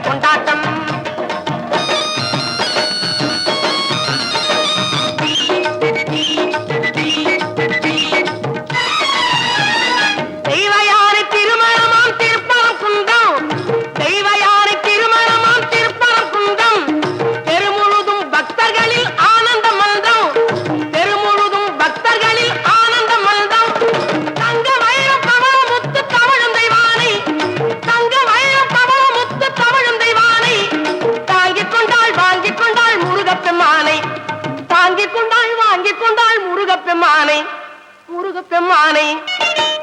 கொண்டாட்டம். தெய்வயானை திருமணமாம் திருப்பரம் குன்றம், தெய்வயானை திருமணமாம் திருப்பரம் குன்றம். தெருமுழுதும் பக்தர்களில் ஆனந்த மல்தம், தெருமுழுதும் பக்தர்களில் ஆனந்த மல்தம். தங்க வைரம் பவள முத்து தவழும் தெய்வானை, தங்க வைரம் பவள முத்து தவழும் தெய்வானை. தாங்கிக் கொண்டாள் வாங்கிக் கொண்டாள் முருகப்பெம்மானை, தாங்கிக் கொண்டாள் வாங்கிக் கொண்டாள் முருகப்பெம்மானை, முருகப்பெம்மானை.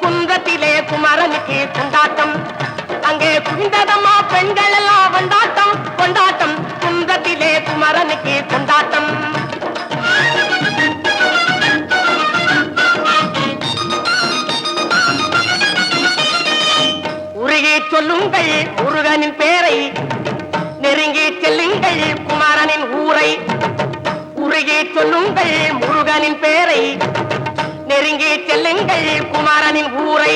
குன்றத்திலே குமரனுக்கு கொண்டாட்டம், அங்கே குவிந்ததம்மா பெண்கள் எல்லாம் கொண்டாட்டம் கொண்டாட்டம். குன்றத்திலே குமரனுக்கு கொண்டாட்டம். உருகி சொல்லுங்கள் முருகனின் பேரை, நெருங்கி செல்லுங்கள் குமரனின் ஊரை. உருகி சொல்லுங்கள் முருகனின் பேரை, நெருங்கி செல்லுங்கள் குமரனின் ஊரை.